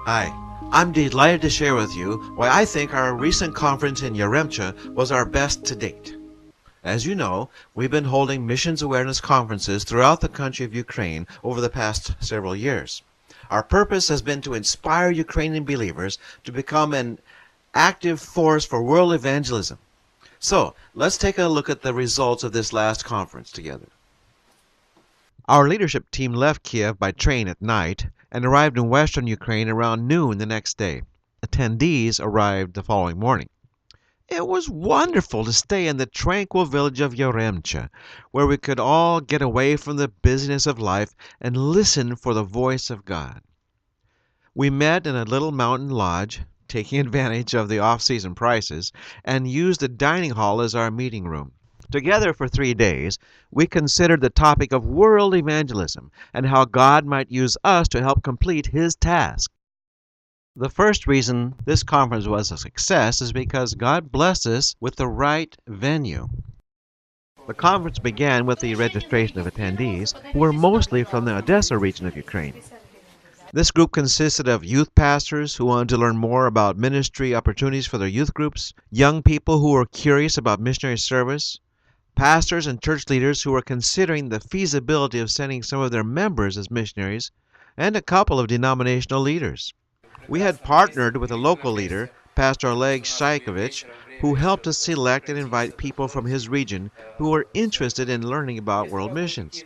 Hi, I'm delighted to share with you why I think our recent conference in Yaremche was our best to date. As you know, we've been holding missions awareness conferences throughout the country of Ukraine over the past several years. Our purpose has been to inspire Ukrainian believers to become an active force for world evangelism. So, let's take a look at the results of this last conference together. Our leadership team left Kiev by train at night and arrived in western Ukraine around noon the next day. Attendees arrived the following morning. It was wonderful to stay in the tranquil village of Yaremche, where we could all get away from the busyness of life and listen for the voice of God. We met in a little mountain lodge, taking advantage of the off-season prices, and used the dining hall as our meeting room. Together for 3 days, we considered the topic of world evangelism and how God might use us to help complete His task. The first reason this conference was a success is because God blessed us with the right venue. The conference began with the registration of attendees, who were mostly from the Odessa region of Ukraine. This group consisted of youth pastors who wanted to learn more about ministry opportunities for their youth groups, young people who were curious about missionary service, pastors and church leaders who were considering the feasibility of sending some of their members as missionaries, and a couple of denominational leaders. We had partnered with a local leader, Pastor Oleg Shaikovich, who helped us select and invite people from his region who were interested in learning about world missions.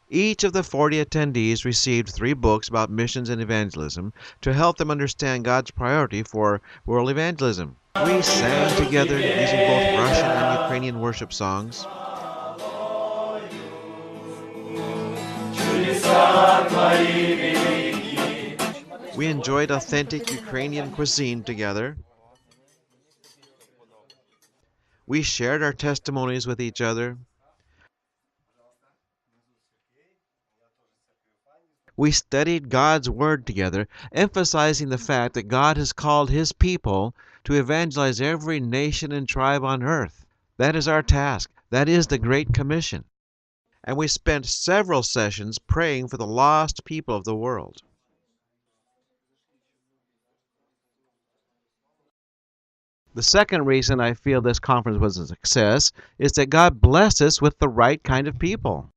Each of the 40 attendees received 3 books about missions and evangelism to help them understand God's priority for world evangelism. We sang together using both Russian and Ukrainian worship songs. We enjoyed authentic Ukrainian cuisine together. We shared our testimonies with each other. We studied God's Word together, emphasizing the fact that God has called His people to evangelize every nation and tribe on earth. That is our task. That is the Great Commission. And we spent several sessions praying for the lost people of the world. The second reason I feel this conference was a success is that God blessed us with the right kind of people.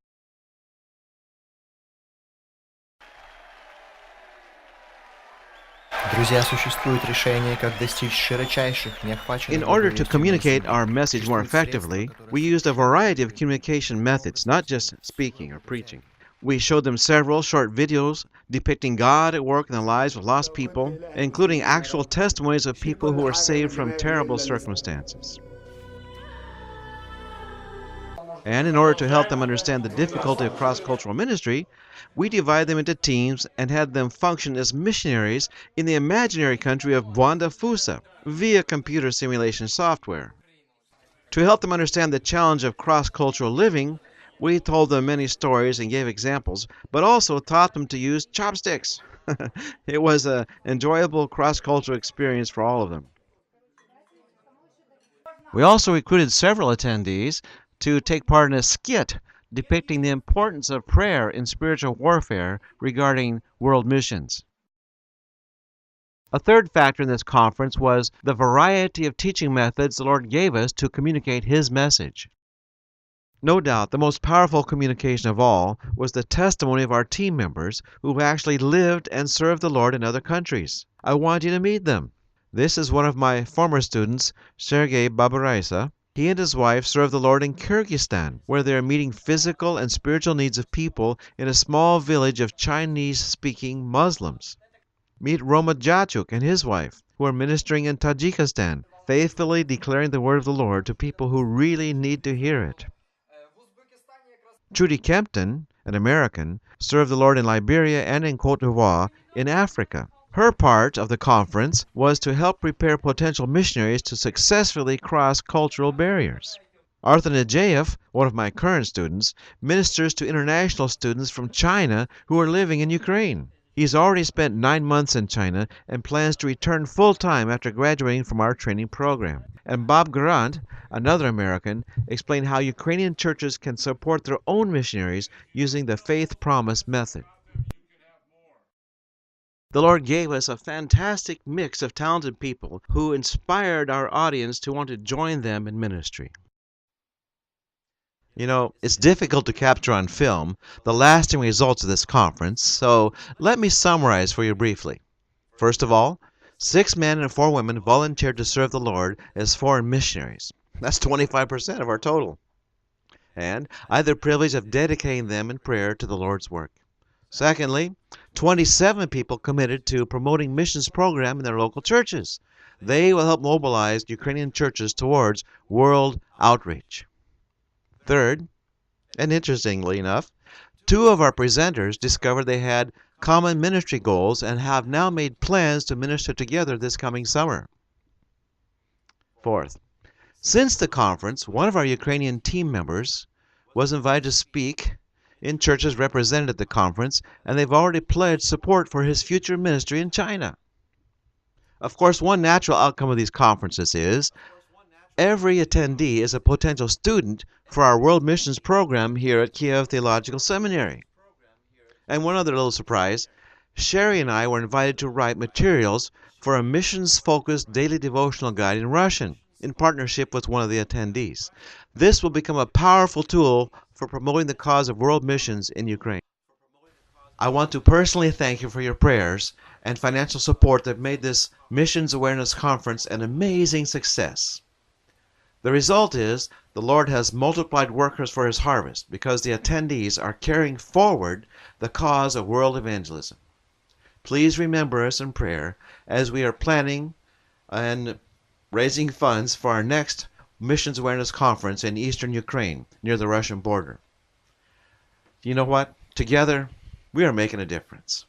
Друзья, существует решение, как достичь широчайших, неохваченных In order to благовестием communicate земли. our message more Существуют средства, effectively, которые we used a variety of communication methods, not just speaking or preaching. We showed them several short videos depicting God at work in the lives of lost people, including actual testimonies of people who were saved from terrible circumstances. And in order to help them understand the difficulty of cross-cultural ministry, we divided them into teams and had them function as missionaries in the imaginary country of Bwanda Fusa via computer simulation software. To help them understand the challenge of cross-cultural living, we told them many stories and gave examples, but also taught them to use chopsticks. It was an enjoyable cross-cultural experience for all of them. We also recruited several attendees to take part in a skit depicting the importance of prayer in spiritual warfare regarding world missions. A third factor in this conference was the variety of teaching methods the Lord gave us to communicate His message. No doubt, the most powerful communication of all was the testimony of our team members who actually lived and served the Lord in other countries. I want you to meet them. This is one of my former students, Sergei Babaraisa. He and his wife serve the Lord in Kyrgyzstan, where they are meeting physical and spiritual needs of people in a small village of Chinese-speaking Muslims. Meet Roma Jachuk and his wife, who are ministering in Tajikistan, faithfully declaring the word of the Lord to people who really need to hear it. Trudy Kempton, an American, served the Lord in Liberia and in Cote d'Ivoire in Africa. Her part of the conference was to help prepare potential missionaries to successfully cross cultural barriers. Arthur Najayev, one of my current students, ministers to international students from China who are living in Ukraine. He's already spent 9 months in China and plans to return full-time after graduating from our training program. And Bob Grant, another American, explained how Ukrainian churches can support their own missionaries using the Faith Promise method. The Lord gave us a fantastic mix of talented people who inspired our audience to want to join them in ministry. You know, it's difficult to capture on film the lasting results of this conference, so let me summarize for you briefly. First of all, 6 men and 4 women volunteered to serve the Lord as foreign missionaries. That's 25% of our total. And I had the privilege of dedicating them in prayer to the Lord's work. Secondly, 27 people committed to promoting missions program in their local churches. They will help mobilize Ukrainian churches towards world outreach. Third, and interestingly enough, 2 of our presenters discovered they had common ministry goals and have now made plans to minister together this coming summer. Fourth, since the conference, one of our Ukrainian team members was invited to speak in churches represented at the conference, and they've already pledged support for his future ministry in China. Of course, one natural outcome of these conferences is every attendee is a potential student for our World Missions program here at Kiev Theological Seminary. And one other little surprise, Sherry and I were invited to write materials for a missions-focused daily devotional guide in Russian, in partnership with one of the attendees. This will become a powerful tool for promoting the cause of world missions in Ukraine. I want to personally thank you for your prayers and financial support that made this Missions Awareness Conference an amazing success. The result is the Lord has multiplied workers for His harvest because the attendees are carrying forward the cause of world evangelism. Please remember us in prayer as we are planning and raising funds for our next Missions Awareness Conference in eastern Ukraine near the Russian border. You know what? Together, we are making a difference.